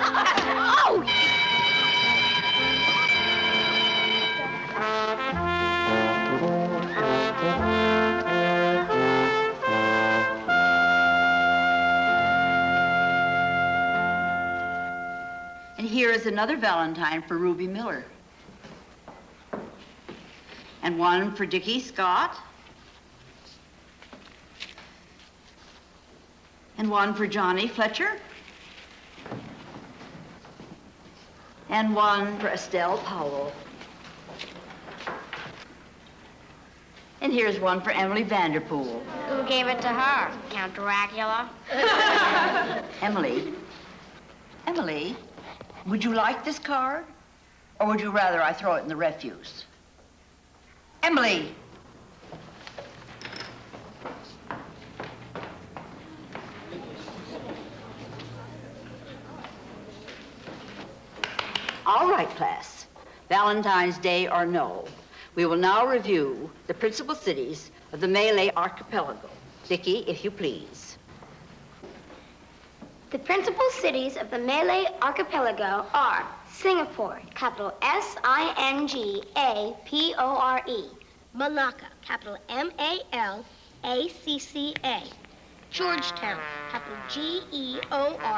Oh! And here is another Valentine for Ruby Miller. And one for Dickie Scott. And one for Johnny Fletcher. And one for Estelle Powell. And here's one for Emily Vanderpool. Who gave it to her? Count Dracula? Emily, would you like this card? Or would you rather I throw it in the refuse? Emily! All right, class. Valentine's Day or no, we will now review the principal cities of the Malay archipelago. Dickie, if you please. The principal cities of the Malay archipelago are Singapore, capital S-I-N-G-A-P-O-R-E. Malacca, capital M-A-L-A-C-C-A. Georgetown, capital G-E-O-R-G-E-T-O-W-N.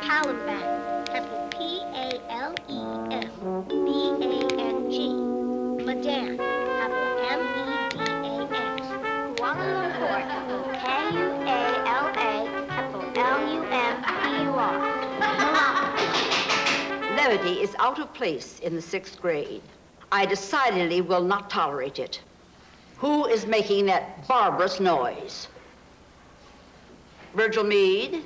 Palembang, capital P-A-L-E-M-B-A-N-G. Medan, capital M-E-D-A-N. Kuala Lumpur, capital K-U-A-L-A, capital L-U-M-P-U-R. Levity is out of place in the 6th grade. I decidedly will not tolerate it. Who is making that barbarous noise? Virgil Meade?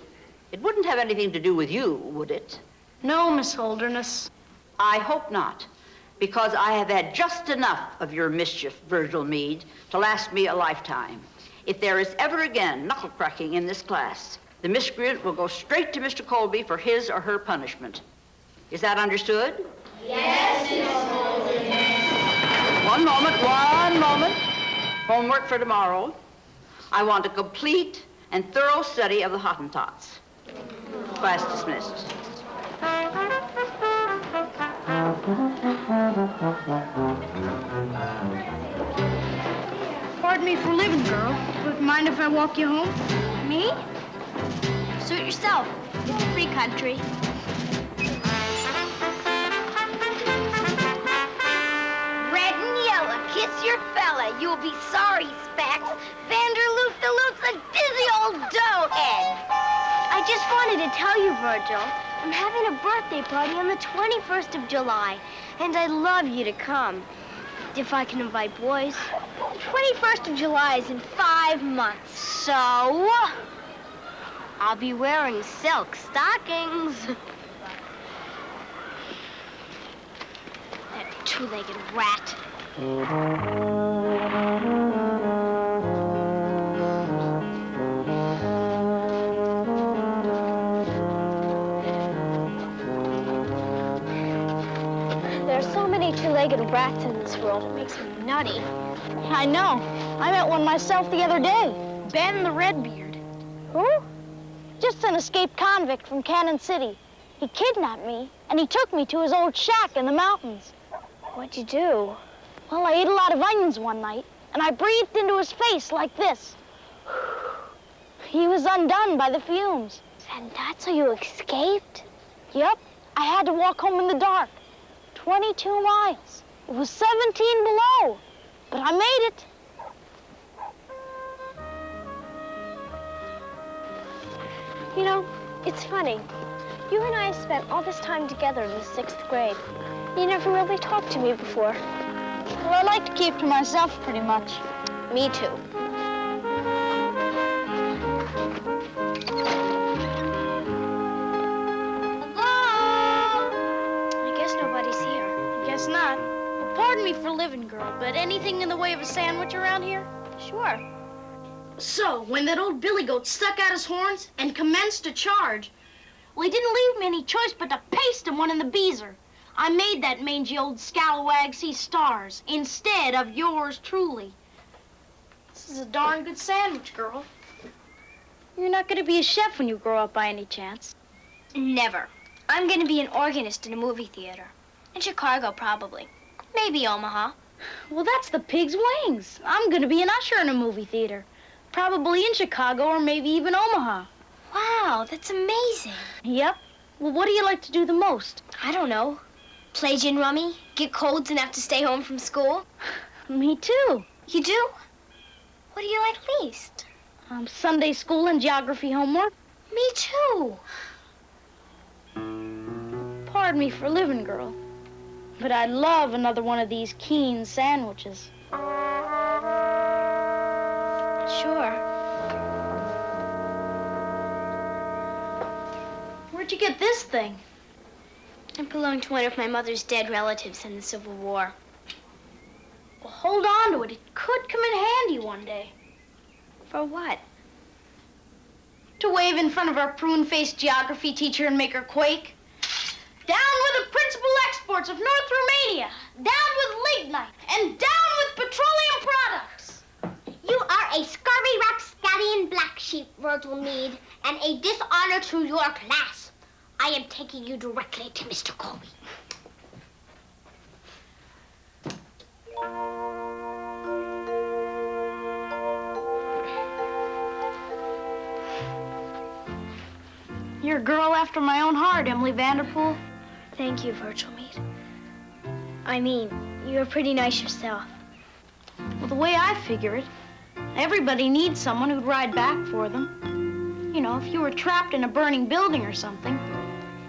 It wouldn't have anything to do with you, would it? No, Miss Holderness. I hope not, because I have had just enough of your mischief, Virgil Meade, to last me a lifetime. If there is ever again knuckle cracking in this class, the miscreant will go straight to Mr. Colby for his or her punishment. Is that understood? Yes, Miss Holderness. One moment. Homework for tomorrow. I want a complete and thorough study of the Hottentots. Class dismissed. Pardon me for living, girl. Would you mind if I walk you home? Me? Suit yourself. It's a free country. Red and yellow, kiss your fella. You'll be sorry, Specs. Vanderloof-de-loof's a dizzy old doughhead. I just wanted to tell you, Virgil, I'm having a birthday party on the 21st of July, and I'd love you to come, if I can invite boys. 21st of July is in 5 months, so I'll be wearing silk stockings. That two-legged rat. There's so many two-legged rats in this world, it makes me nutty. I know. I met one myself the other day. Ben the Redbeard. Who? Just an escaped convict from Cannon City. He kidnapped me, and he took me to his old shack in the mountains. What'd you do? Well, I ate a lot of onions one night, and I breathed into his face like this. He was undone by the fumes. And that's how you escaped? Yep, I had to walk home in the dark. 22 miles. It was 17 below, but I made it. You know, it's funny. You and I spent all this time together in the 6th grade. You never really talked to me before. Well, I like to keep to myself pretty much. Me too. I guess nobody's here. Guess not. Well, pardon me for living, girl, but anything in the way of a sandwich around here? Sure. So, when that old billy goat stuck out his horns and commenced to charge, well, he didn't leave me any choice but to paste him one in the beezer. I made that mangy old scalawag see stars instead of yours truly. This is a darn good sandwich, girl. You're not going to be a chef when you grow up by any chance. Never. I'm going to be an organist in a movie theater. In Chicago, probably. Maybe Omaha. Well, that's the pig's wings. I'm going to be an usher in a movie theater. Probably in Chicago or maybe even Omaha. Wow, that's amazing. Yep. Well, what do you like to do the most? I don't know. Play gin rummy, get colds and have to stay home from school. Me too. You do? What do you like least? Sunday school and geography homework. Me too. Pardon me for living, girl. But I'd love another one of these Keen sandwiches. Sure. Where'd you get this thing? It belonged to one of my mother's dead relatives in the Civil War. Well, hold on to it. It could come in handy one day. For what? To wave in front of our prune-faced geography teacher and make her quake. Down with the principal exports of North Romania. Down with lignite. And down with petroleum products. You are a scurvy rapscallion black sheep, Virgil Meade, and a dishonor to your class. I am taking you directly to Mr. Colby. You're a girl after my own heart, Emily Vanderpool. Thank you, Virgil Meade. I mean, you're pretty nice yourself. Well, the way I figure it, everybody needs someone who'd ride back for them. You know, if you were trapped in a burning building or something,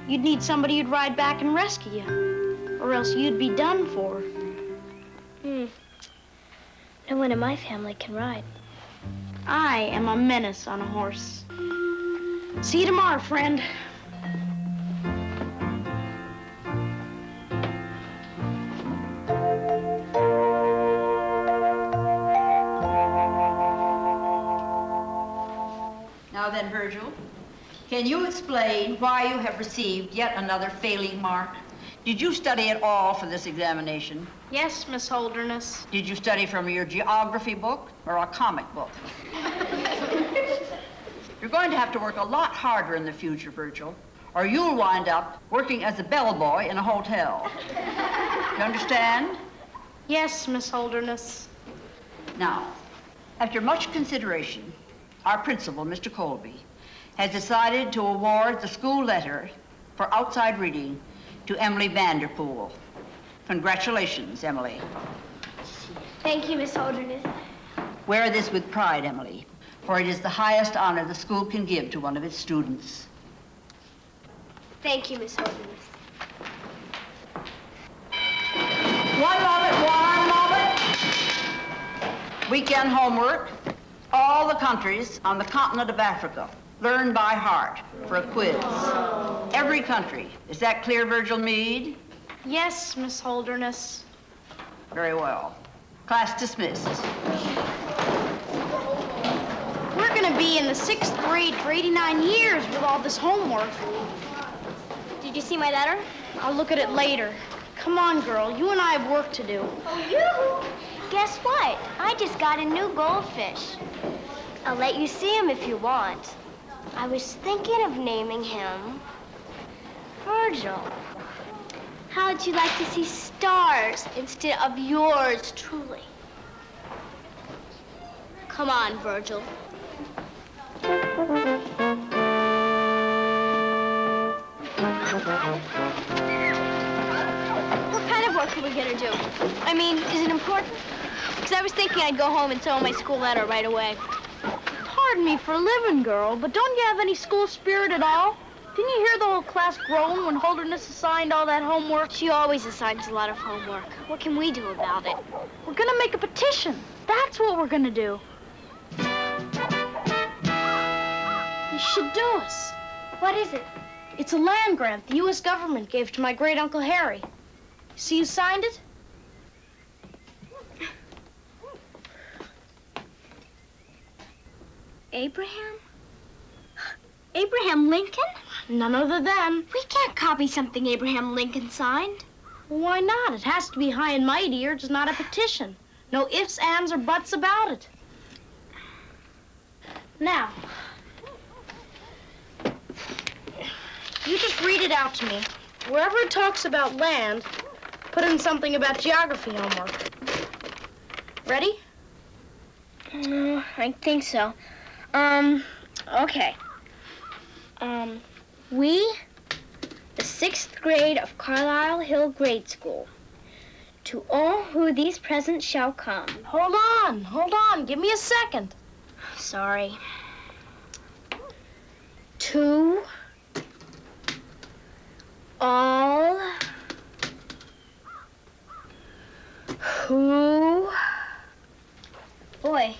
you'd need somebody who'd ride back and rescue you, or else you'd be done for. No one in my family can ride. I am a menace on a horse. See you tomorrow, friend. Now then, Virgil, can you explain why you have received yet another failing mark? Did you study at all for this examination? Yes, Miss Holderness. Did you study from your geography book or a comic book? You're going to have to work a lot harder in the future, Virgil, or you'll wind up working as a bellboy in a hotel. You understand? Yes, Miss Holderness. Now, after much consideration, our principal, Mr. Colby, has decided to award the school letter for outside reading to Emily Vanderpool. Congratulations, Emily. Thank you, Miss Holderness. Wear this with pride, Emily, for it is the highest honor the school can give to one of its students. Thank you, Miss Holderness. One moment. Weekend homework. All the countries on the continent of Africa. Learn by heart for a quiz. Every country. Is that clear, Virgil Meade? Yes, Miss Holderness. Very well. Class dismissed. We're gonna be in the 6th grade for 89 years with all this homework. Did you see my letter? I'll look at it later. Come on, girl. You and I have work to do. Oh, you? Guess what? I just got a new goldfish. I'll let you see him if you want. I was thinking of naming him Virgil. How'd you like to see stars instead of yours truly? Come on, Virgil. What kind of work are we gonna do? I mean, is it important? Because I was thinking I'd go home and send my school letter right away. Pardon me for a living, girl, but don't you have any school spirit at all? Didn't you hear the whole class groan when Holderness assigned all that homework? She always assigns a lot of homework. What can we do about it? We're gonna make a petition. That's what we're gonna do. You should do us. What is it? It's a land grant the U.S. government gave to my great-uncle Harry. See who signed it? Abraham? Abraham Lincoln? None other than. We can't copy something Abraham Lincoln signed. Well, why not? It has to be high and mighty or it's not a petition. No ifs, ands, or buts about it. Now, You just read it out to me. Wherever it talks about land, put in something about geography homework. Ready? I think so. Okay. We, the 6th grade of Carlisle Hill Grade School, to all who these presents shall come. Hold on. Give me a second. Sorry. To all who... Boy,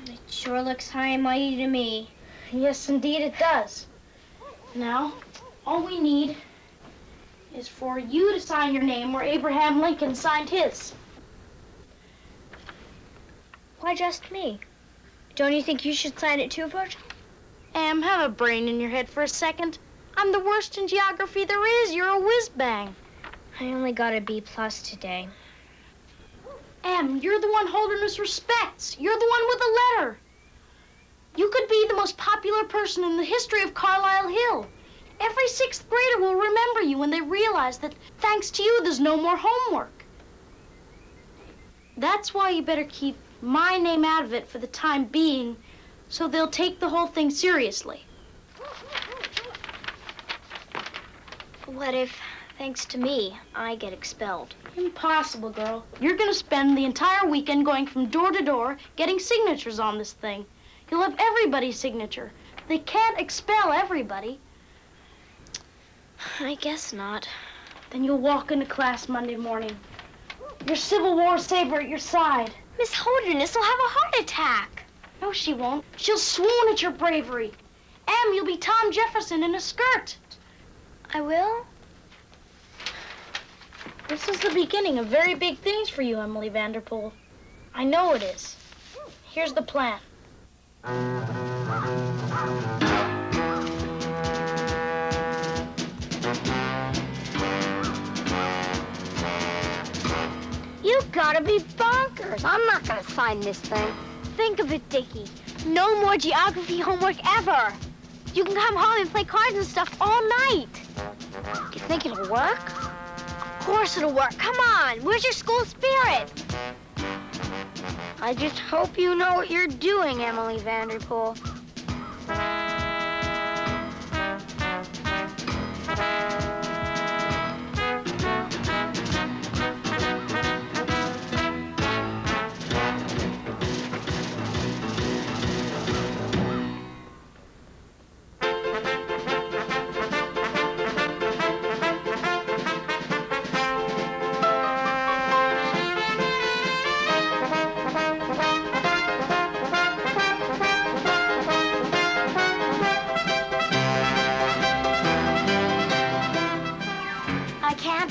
it sure looks high and mighty to me. Yes, indeed it does. Now, all we need is for you to sign your name where Abraham Lincoln signed his. Why just me? Don't you think you should sign it too, Virgil? Em, have a brain in your head for a second. I'm the worst in geography there is. You're a whiz-bang. I only got a B+ today. Em, you're the one holding us respects. You're the one with the letter. You could be the most popular person in the history of Carlisle Hill. Every 6th grader will remember you when they realize that thanks to you, there's no more homework. That's why you better keep my name out of it for the time being, so they'll take the whole thing seriously. What if, thanks to me, I get expelled? Impossible, girl. You're gonna spend the entire weekend going from door to door getting signatures on this thing. You'll have everybody's signature. They can't expel everybody. I guess not. Then you'll walk into class Monday morning. Your Civil War saber at your side. Miss Holderness will have a heart attack. No, she won't. She'll swoon at your bravery. Em, you'll be Tom Jefferson in a skirt. I will? This is the beginning of very big things for you, Emily Vanderpool. I know it is. Here's the plan. You gotta be bonkers. I'm not gonna sign this thing. Think of it, Dickie. No more geography homework ever. You can come home and play cards and stuff all night. You think it'll work? Of course it'll work. Come on. Where's your school spirit? I just hope you know what you're doing, Emily Vanderpool.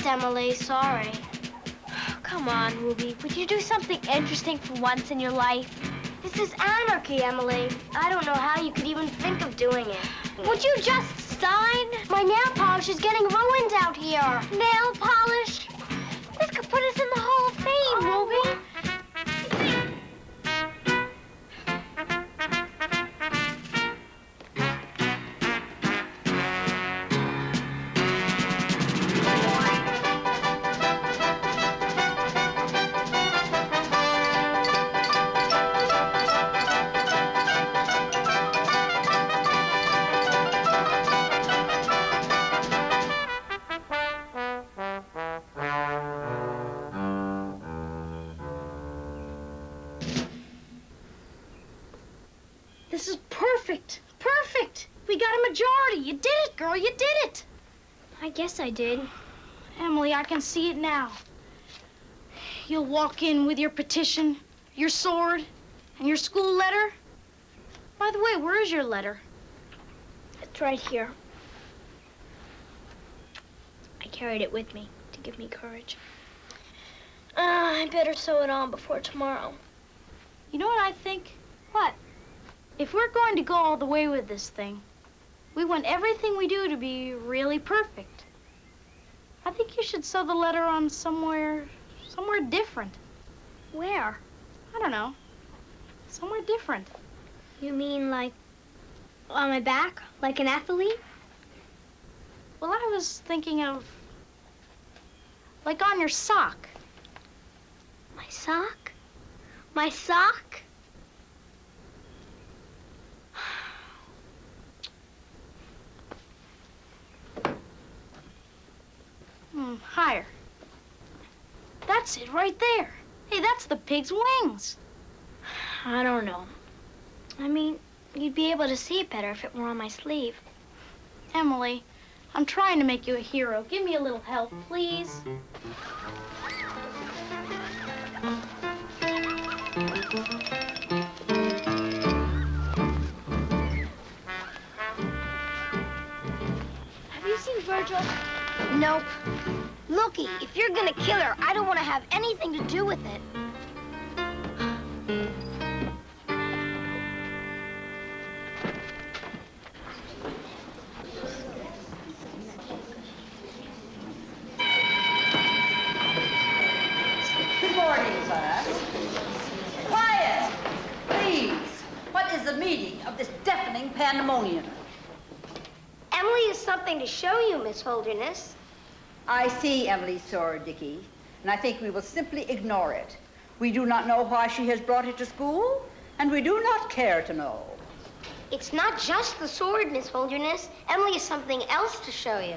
Emily, sorry. Come on, Ruby. Would you do something interesting for once in your life? This is anarchy, Emily. I don't know how you could even think of doing it. Would you just sign? My nail polish is getting ruined out here. Nail polish? This could put us in the Hall of Fame, Ruby. This is perfect. Perfect. We got a majority. You did it, girl. You did it. I guess I did. Emily, I can see it now. You'll walk in with your petition, your sword, and your school letter. By the way, where is your letter? It's right here. I carried it with me to give me courage. I better sew it on before tomorrow. You know what I think? What? If we're going to go all the way with this thing, we want everything we do to be really perfect. I think you should sew the letter on somewhere different. Where? I don't know. Somewhere different. You mean like on my back, like an athlete? Well, I was thinking of, like, on your sock. My sock? My sock? Higher. That's it right there. Hey, that's the pig's wings. I don't know. I mean, you'd be able to see it better if it were on my sleeve. Emily, I'm trying to make you a hero. Give me a little help, please. Have you seen Virgil? Nope. Looky, if you're gonna kill her, I don't want to have anything to do with it. Good morning, class. Quiet, please. What is the meaning of this deafening pandemonium? Emily has something to show you, Miss Holderness. I see Emily's sword, Dickie, and I think we will simply ignore it. We do not know why she has brought it to school, and we do not care to know. It's not just the sword, Miss Holderness. Emily has something else to show you.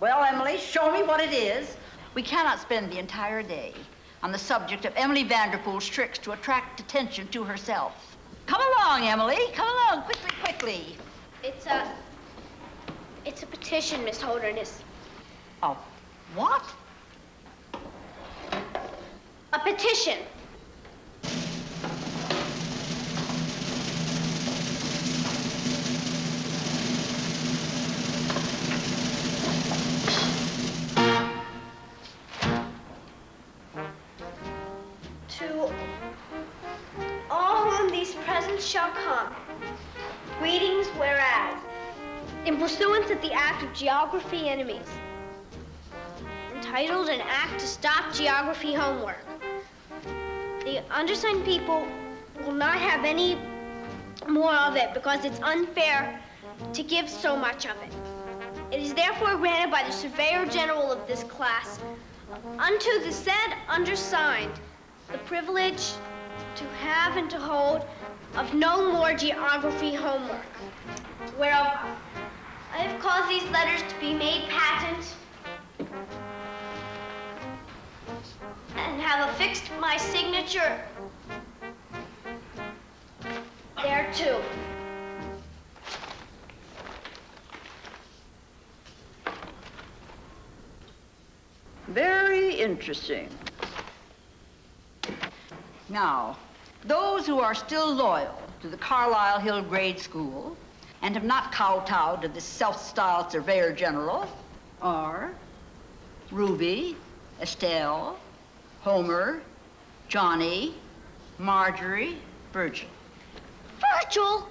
Well, Emily, show me what it is. We cannot spend the entire day on the subject of Emily Vanderpool's tricks to attract attention to herself. Come along, Emily. Come along, quickly, quickly. It's a petition, Miss Holderness. Oh, what? A petition. To all whom these presents shall come, greetings whereas, in pursuance of the Act of Geography Enemies, entitled An Act to Stop Geography Homework, the undersigned people will not have any more of it because it's unfair to give so much of it. It is therefore granted by the Surveyor General of this class unto the said undersigned the privilege to have and to hold of no more geography homework. Whereof I have caused these letters to be made patent and have affixed my signature thereto. Very interesting. Now, those who are still loyal to the Carlisle Hill Grade School and have not kowtowed to this self-styled Surveyor General are Ruby, Estelle, Homer, Johnny, Marjorie, Virgil. Virgil?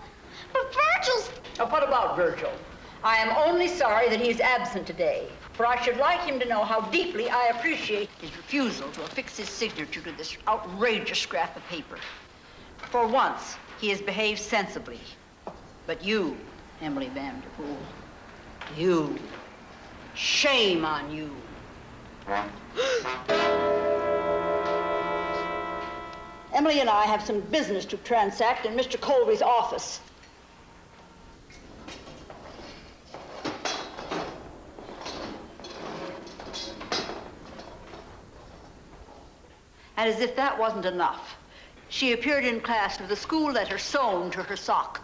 But Virgil's... Now, what about Virgil? I am only sorry that he is absent today, for I should like him to know how deeply I appreciate his refusal to affix his signature to this outrageous scrap of paper. For once, he has behaved sensibly. But you, Emily Vanderpool, you, shame on you. Emily and I have some business to transact in Mr. Colby's office. And as if that wasn't enough, she appeared in class with a school letter sewn to her sock.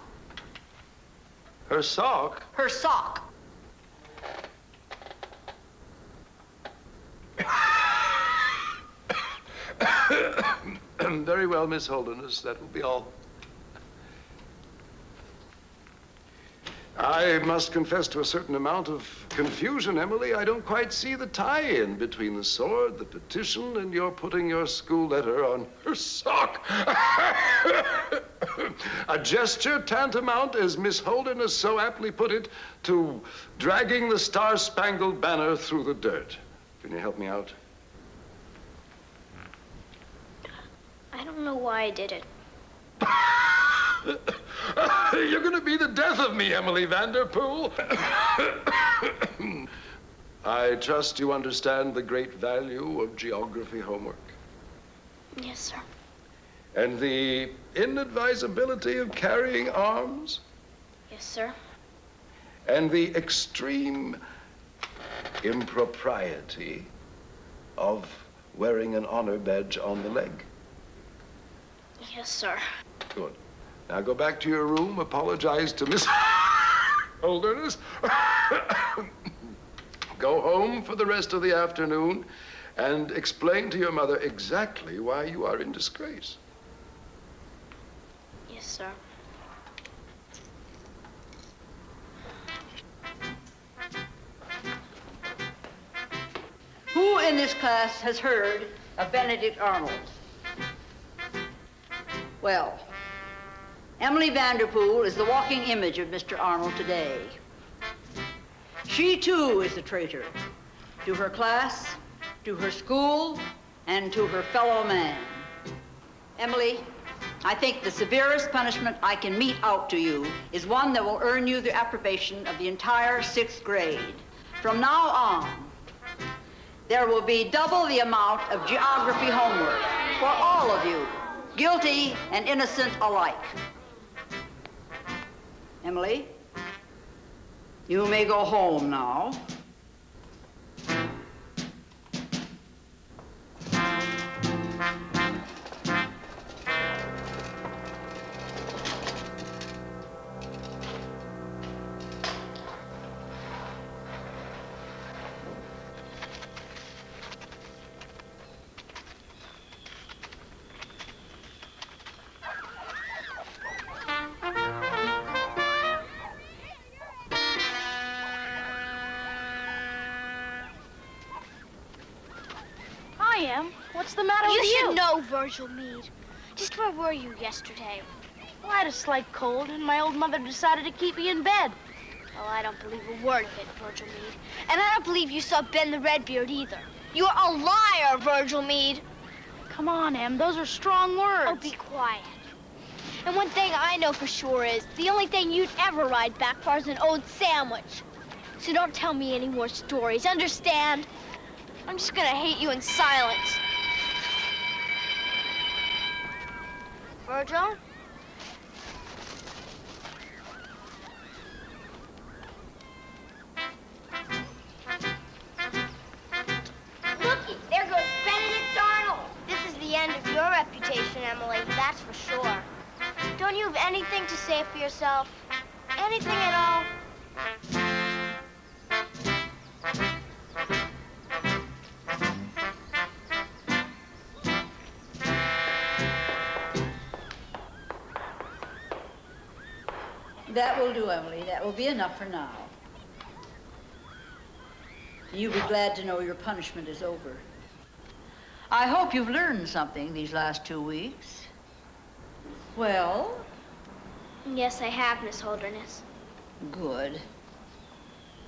Her sock? Her sock. Very well, Miss Holderness. That will be all. I must confess to a certain amount of confusion, Emily. I don't quite see the tie-in between the sword, the petition, and your putting your school letter on her sock. A gesture tantamount, as Miss Holderness so aptly put it, to dragging the Star-Spangled Banner through the dirt. Can you help me out? I don't know why I did it. You're going to be the death of me, Emily Vanderpool. I trust you understand the great value of geography homework. Yes, sir. And the inadvisability of carrying arms. Yes, sir. And the extreme impropriety of wearing an honor badge on the leg. Yes, sir. Good. Now go back to your room, apologize to Miss Holderness. Go home for the rest of the afternoon and explain to your mother exactly why you are in disgrace. Yes, sir. Who in this class has heard of Benedict Arnold? Well, Emily Vanderpool is the walking image of Mr. Arnold today. She, too, is a traitor to her class, to her school, and to her fellow man. Emily, I think the severest punishment I can mete out to you is one that will earn you the approbation of the entire 6th grade. From now on, there will be double the amount of geography homework for all of you, guilty and innocent alike. Emily, you may go home now. What's the matter with you? You should know, Virgil Meade. Just where were you yesterday? Well, I had a slight cold, and my old mother decided to keep me in bed. Oh, I don't believe a word of it, Virgil Meade. And I don't believe you saw Ben the Redbeard either. You're a liar, Virgil Meade. Come on, Em. Those are strong words. Oh, be quiet. And one thing I know for sure is the only thing you'd ever ride back for is an old sandwich. So don't tell me any more stories, understand? I'm just gonna hate you in silence. Virgil? Looky, there goes Benedict Arnold. This is the end of your reputation, Emily, that's for sure. Don't you have anything to say for yourself? Anything at all? That will do, Emily. That will be enough for now. You'll be glad to know your punishment is over. I hope you've learned something these last 2 weeks. Well? Yes, I have, Miss Holderness. Good.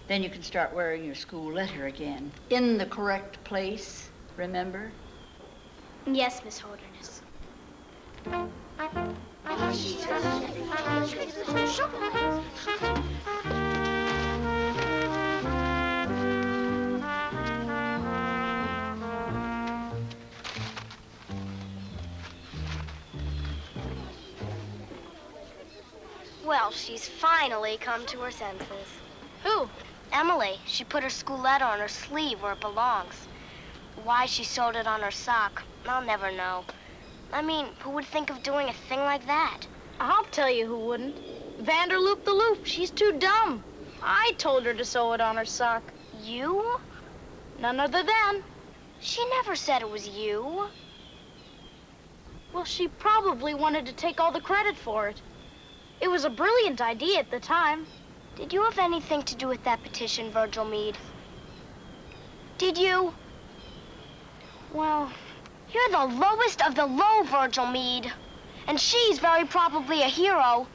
Then you can start wearing your school letter again. In the correct place, remember? Yes, Miss Holderness. Well, she's finally come to her senses. Who? Emily. She put her school letter on her sleeve where it belongs. Why she sewed it on her sock, I'll never know. I mean, who would think of doing a thing like that? I'll tell you who wouldn't. Vanderloop the Loop. She's too dumb. I told her to sew it on her sock. You? None other than. She never said it was you. Well, she probably wanted to take all the credit for it. It was a brilliant idea at the time. Did you have anything to do with that petition, Virgil Meade? Did you? Well, You're the lowest of the low, Virgil Meade. And she's very probably a hero.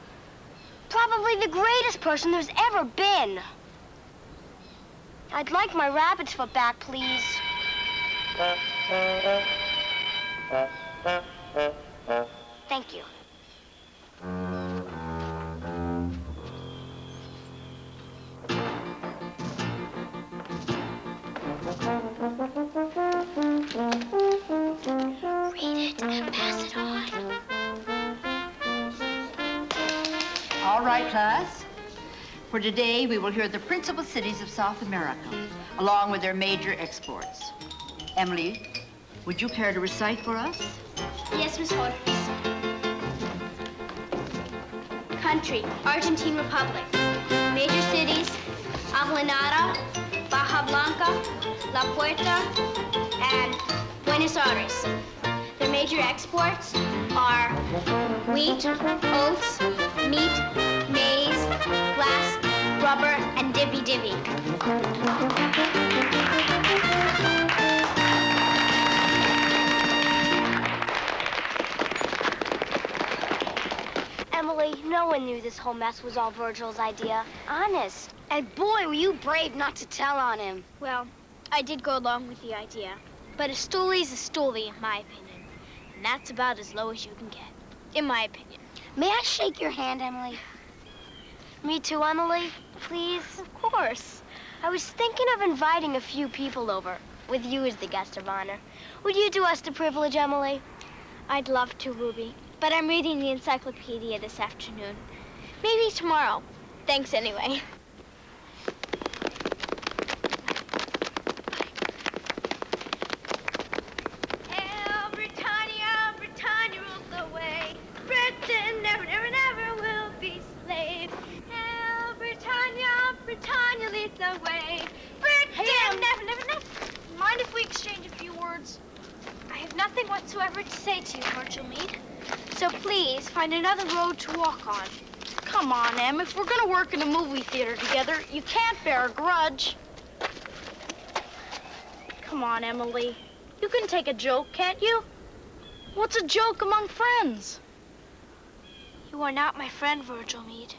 Probably the greatest person there's ever been. I'd like my rabbit's foot back, please. Thank you. All right, class. For today, we will hear the principal cities of South America, along with their major exports. Emily, would you care to recite for us? Yes, Miss Hodges. Country, Argentine Republic. Major cities, Avellaneda, Baja Blanca, La Puerta, and Buenos Aires. Their major exports are wheat, oats, meat, maize, glass, rubber, and divvy. Emily, no one knew this whole mess was all Virgil's idea. Honest. And boy, were you brave not to tell on him. Well, I did go along with the idea. But a stoolie's a stoolie, in my opinion. And that's about as low as you can get, in my opinion. May I shake your hand, Emily? Me too, Emily, please? Of course. I was thinking of inviting a few people over, with you as the guest of honor. Would you do us the privilege, Emily? I'd love to, Ruby. But I'm reading the encyclopedia this afternoon. Maybe tomorrow. Thanks anyway. Britannia rules the way. Britain never will be slave. Hail, Britannia leads the way. Britain never. Mind if we exchange a few words? I have nothing whatsoever to say to you, Virgil Meade. So please, find another road to walk on. Come on, Em. If we're gonna work in a movie theater together, you can't bear a grudge. Come on, Emily. You can take a joke, can't you? What's a joke among friends? You are not my friend, Virgil Meade.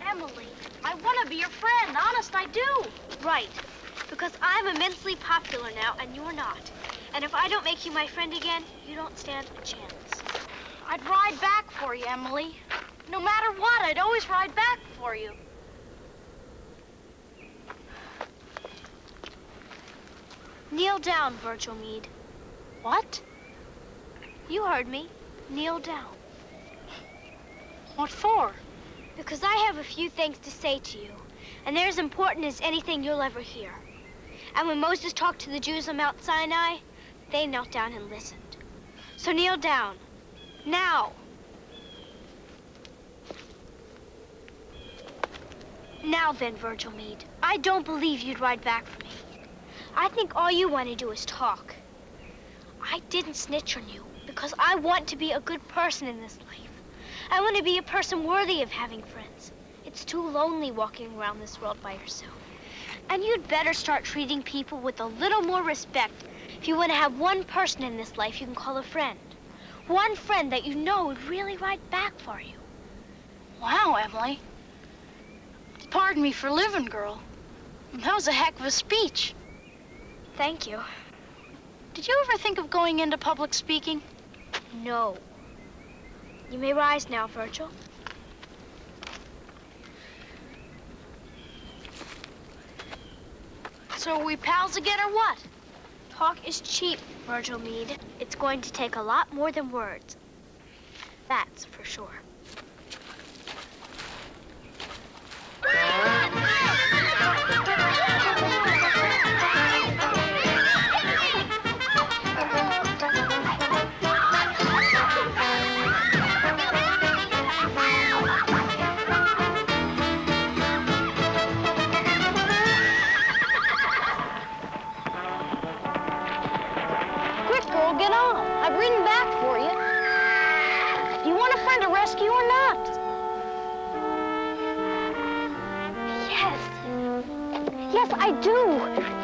Emily, I want to be your friend. Honest, I do. Right. Because I'm immensely popular now, and you're not. And if I don't make you my friend again, you don't stand a chance. I'd ride back for you, Emily. No matter what, I'd always ride back for you. Kneel down, Virgil Meade. What? You heard me. Kneel down. What for? Because I have a few things to say to you, and they're as important as anything you'll ever hear. And when Moses talked to the Jews on Mount Sinai, they knelt down and listened. So kneel down. Now. Now then, Virgil Meade, I don't believe you'd ride back for me. I think all you want to do is talk. I didn't snitch on you because I want to be a good person in this life. I want to be a person worthy of having friends. It's too lonely walking around this world by yourself. And you'd better start treating people with a little more respect if you want to have one person in this life you can call a friend. One friend that you know would really ride back for you. Wow, Emily. Pardon me for living, girl. That was a heck of a speech. Thank you. Did you ever think of going into public speaking? No. You may rise now, Virgil. So are we pals again or what? Talk is cheap, Virgil Meade. It's going to take a lot more than words. That's for sure. Get on. I've ridden back for you. Do you want a friend to rescue or not? Yes. Yes, I do.